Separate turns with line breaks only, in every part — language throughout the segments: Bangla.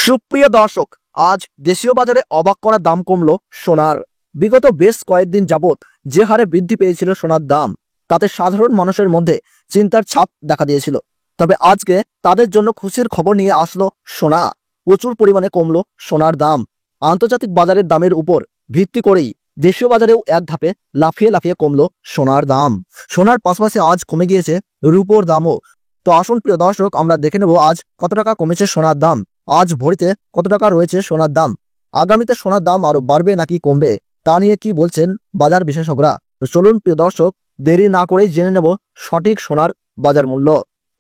সুপ্রিয় দর্শক, আজ দেশীয় বাজারে অবাক করা দাম কমলো সোনার। বিগত বেশ কয়েকদিন যাবৎ যে হারে বৃদ্ধি পেয়েছিল সোনার দাম, তাতে সাধারণ মানুষের মধ্যে চিন্তার ছাপ দেখা দিয়েছিল। তবে আজকে তাদের জন্য খুশির খবর নিয়ে আসলো সোনা। প্রচুর পরিমাণে কমলো সোনার দাম। আন্তর্জাতিক বাজারের দামের উপর ভিত্তি করেই দেশীয় বাজারেও এক ধাপে লাফিয়ে লাফিয়ে কমলো সোনার দাম। সোনার পাশাপাশি আজ কমে গিয়েছে রূপোর দামও। তো আসুন প্রিয় দর্শক, আমরা দেখে নেব আজ কত টাকা কমেছে সোনার দাম, আজ ভরিতে কত টাকা রয়েছে সোনার দাম, আগামীতে সোনার দাম আরো বাড়বে নাকি কমবে, তা নিয়ে কি বলছেন বাজার বিশেষজ্ঞরা। তো চলুন প্রিয় দর্শক, দেরি না করেই জেনে নেব সঠিক সোনার বাজার মূল্য।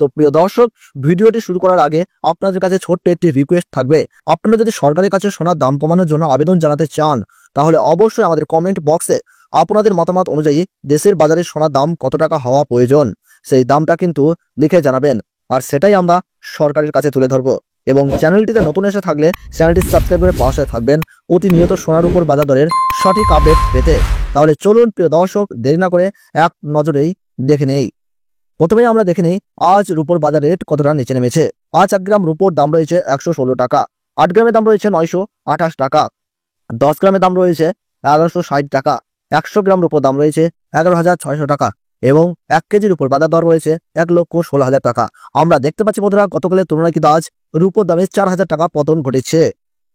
তো প্রিয় দর্শক, ভিডিওটি শুরু করার আগে আপনাদের কাছে ছোট্ট একটি রিকোয়েস্ট থাকবে। আপনারা যদি সরকারের কাছে সোনার দাম কমানোর জন্য আবেদন জানাতে চান, তাহলে অবশ্যই আমাদের কমেন্ট বক্সে আপনাদের মতামত অনুযায়ী দেশের বাজারে সোনার দাম কত টাকা হওয়া প্রয়োজন সেই দামটা কিন্তু লিখে জানাবেন, আর সেটাই আমরা সরকারের কাছে তুলে ধরবো। এবং চ্যানেলটিতে নতুন এসে থাকলে চ্যানেলটি সাবস্ক্রাইব করে পাশে থাকবেন প্রতিনিয়ত সোনার উপর বাজার দরের সঠিক আপডেট পেতে। তাহলে চলুন প্রিয় দর্শক, দেরি না করে এক নজরেই দেখে নেই। প্রথমেই আমরা দেখে নিই আজ রূপোর বাজার রেট কতটা নিচে নেমেছে। আজ 1 গ্রাম রূপোর দাম রয়েছে 116 টাকা, 8 গ্রামের দাম রয়েছে 928 টাকা, 10 গ্রামের দাম রয়েছে 1160 টাকা, 100 গ্রাম রূপোর দাম রয়েছে 11,600 টাকা এবং 1 কেজির উপর বাজার দর রয়েছে 1,16,000 টাকা। আমরা দেখতে পাচ্ছি বন্ধুরা, গতকালের তুলনায় কিন্তু আজ রূপোর দামে 4,000 টাকা পতন ঘটেছে।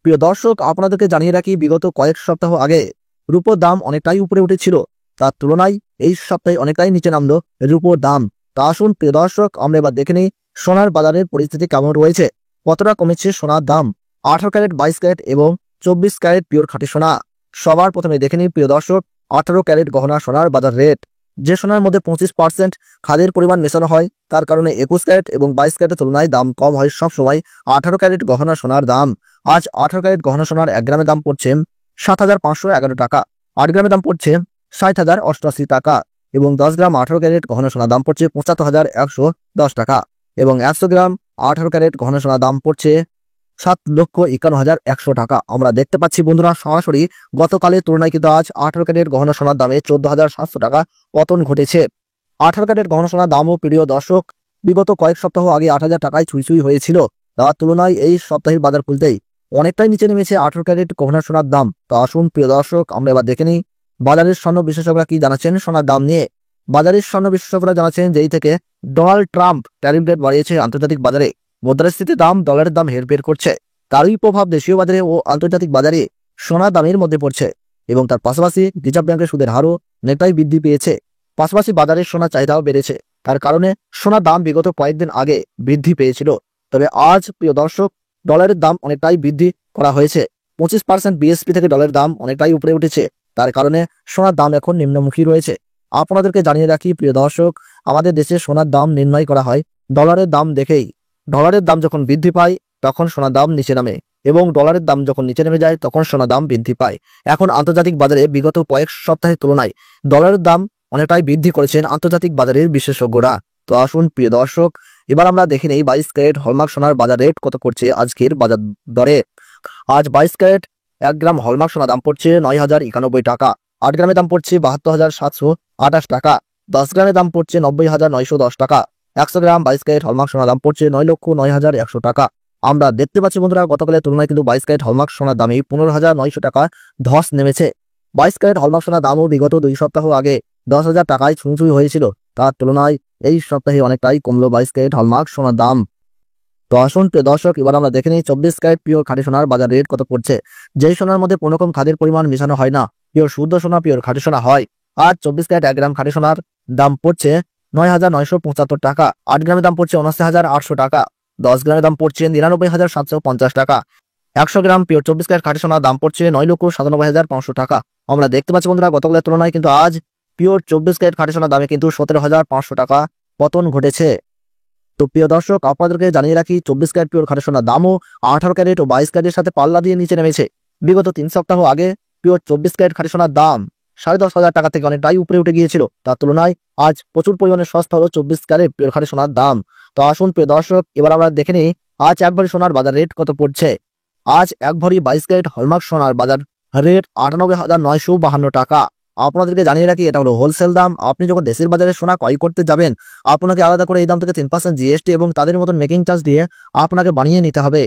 প্রিয় দর্শক, আপনাদেরকে জানিয়ে রাখি, বিগত কয়েক সপ্তাহ আগে রূপোর দাম অনেকটাই উপরে উঠেছিল, তার তুলনায় এই সপ্তাহে অনেকটাই নিচে নামলো রূপোর দাম। তা আসুন প্রিয় দর্শক, আমরা এবার দেখে নিই সোনার বাজারের পরিস্থিতি কেমন রয়েছে, কতটা কমেছে সোনার দাম। 18 ক্যারেট, 22 ক্যারেট এবং 24 ক্যারেট পিওর খাঁটি সোনা। সবার প্রথমে দেখে নিই প্রিয় দর্শক 18 ক্যারেট গহনা সোনার বাজার রেট। যে সোনার মধ্যে 25% খাদের পরিমাণ মেশানো হয়, তার কারণে 21 ক্যারেট এবং 22 ক্যারেটের তুলনায় দাম কম হয় সব সময়। 18 ক্যারেট গহনা সোনার দাম আজ 18 ক্যারেট গহনা সোনার 1 গ্রামের দাম পড়ছে 7,511 টাকা, 8 গ্রামের দাম পড়ছে 60,088 টাকা এবং 10 গ্রাম 18 ক্যারেট গহনা সোনার দাম পড়ছে 75,110 টাকা এবং 100 গ্রাম 18 ক্যারেট গহনা সোনার দাম পড়ছে 7,51,100 টাকা। আমরা দেখতে পাচ্ছি বন্ধুরা, সরাসরি গতকালের তুলনায় কিন্তু আজ 18 ক্যারেট গহনা সোনার দামে 14,700 টাকা পতন ঘটেছে। 18 ক্যারেট গহনা সোনার দামও প্রিয় দর্শক বিগত কয়েক সপ্তাহ আগে 8,000 টাকায় ছুঁই হয়েছিল, তার তুলনায় এই সপ্তাহের বাজার খুলতেই অনেকটাই নিচে নেমেছে 18 ক্যারেট গহনা সোনার দাম। তো আসুন প্রিয় দর্শক, আমরা এবার দেখে নিই বাজারের স্বর্ণ বিশেষজ্ঞরা কি জানাচ্ছেন সোনার দাম নিয়ে। বাজারের স্বর্ণ বিশেষজ্ঞরা জানাচ্ছেন, যেই থেকে ডোনাল্ড ট্রাম্প ট্যারিফ রেট বাড়িয়েছে আন্তর্জাতিক বাজারে মুদ্রাস্ফীতির দাম, ডলারের দাম হেরফের করছে। তারই প্রভাব দেশীয় বাজারে ও আন্তর্জাতিক বাজারে সোনার দামের মধ্যে পড়ছে এবং তার পাশাপাশি রিজার্ভ ব্যাংকের সুদের হারও অনেকটাই বৃদ্ধি পেয়েছে। পাশাপাশি বাজারের সোনার চাহিদাও বেড়েছে, তার কারণে সোনার দাম বিগত কয়েকদিন আগে বৃদ্ধি পেয়েছিল। তবে আজ প্রিয় দর্শক, ডলারের দাম অনেকটাই বৃদ্ধি করা হয়েছে। 25% বিএসপি থেকে ডলারের দাম অনেকটাই উপরে উঠেছে, তার কারণে সোনার দাম এখন নিম্নমুখী রয়েছে। আপনাদেরকে জানিয়ে রাখি প্রিয় দর্শক, আমাদের দেশে সোনার দাম নির্ণয় করা হয় ডলারের দাম দেখেই। ডলারের দাম যখন বৃদ্ধি পায় তখন সোনার দাম নিচে নামে এবং ডলারের দাম যখন নিচে নেমে যায় তখন সোনার দাম বৃদ্ধি পায়। এখন আন্তর্জাতিক বাজারে বিগত কয়েক সপ্তাহের তুলনায় ডলারের দাম অনেকটাই বৃদ্ধি করেছেন আন্তর্জাতিক বাজারের বিশেষজ্ঞরা। তো আসুন প্রিয় দর্শক, এবার আমরা দেখে নেই 22 ক্যারেট হলমার্ক সোনার বাজার রেট কত করছে আজকের বাজার দরে। আজ 22 ক্যারেট 1 গ্রাম হলমার্ক সোনার দাম পড়ছে 9,091 টাকা, 8 গ্রামের দাম পড়ছে 72,728 টাকা, 10 গ্রামের দাম পড়ছে 90,910 টাকা, 100 গ্রাম 22 ক্যারেট হলমার্ক সোনার দাম পড়ছে 9,09,100 টাকা। আমরা দেখতে পাচ্ছি বন্ধুরা, গতকালের তুলনায় কিন্তু 22 ক্যারেট হলমার্ক সোনার দামে 15,900 টাকা ধস নেমেছে। 22 ক্যারেট হলমার্ক সোনার দামও বিগত 2 সপ্তাহ আগে 10,000 টাকায় ছুঁই হয়েছিল, তার তুলনায় এই সপ্তাহে অনেকটাই কমলো 22 ক্যারেট হলমার্ক সোনার দাম। তো আসুন প্রিয় দর্শক, এবার আমরা দেখে নিই 24 ক্যারেট পিওর খাঁটি সোনার বাজার রেট কত পড়ছে। যেই সোনার মধ্যে কোনো রকম খাদের পরিমাণ মেশানো হয় না, পিওর শুদ্ধ সোনা, পিওর খাঁটি সোনা হয়। আজ 24 ক্যারেট 1 গ্রাম খাঁটি সোনার দাম পড়ছে 9,975 টাকা, 8 গ্রামের দাম পড়ছে 79,800 টাকা, 10 গ্রামের দাম পড়ছে 99,750 টাকা, 100 গ্রাম পিওর 24 ক্যারেট খাঁটি সোনার দাম পড়ছে 9,97,500 টাকা। আমরা দেখতে পাচ্ছি বন্ধুরা, গতকালের তুলনায় কিন্তু আজ পিওর 24 ক্যারেট খাঁটি সোনার দামে কিন্তু 17,500 টাকা পতন ঘটেছে। তো প্রিয় দর্শক, আপনাদেরকে জানিয়ে রাখি 24 ক্যারেট পিওর খাঁটি সোনার দামও 18 ক্যারেট ও 22 ক্যারেটের সাথে পাল্লা দিয়ে নিচে নেমেছে। বিগত 3 সপ্তাহ আগে পিওর 24 ক্যারেট খাঁটি সোনার দাম 10,500 টাকা থেকে অনেকটাই উপরে উঠে গিয়েছিল, তার তুলনায় আজ প্রচুর পরিমাণে সস্তা হলো 24 ক্যারেট পিওর খাঁটি সোনার দাম। তো আসুন প্রিয় দর্শক, এবার আমরা দেখে নিই আজ 1 ভরি সোনার বাজার রেট কত পড়ছে। আজ 1 ভরি 22 ক্যারেট হলমার্ক সোনার বাজার রেট 98,952 টাকা। আপনাদেরকে জানিয়ে রাখি, এটা হলো হোলসেল দাম। আপনি যখন দেশের বাজারে সোনা ক্রয় করতে যাবেন, আপনাকে আলাদা করে এই দাম থেকে 3% জিএসটি এবং তাদের মতন মেকিং চার্জ দিয়ে আপনাকে বানিয়ে নিতে হবে।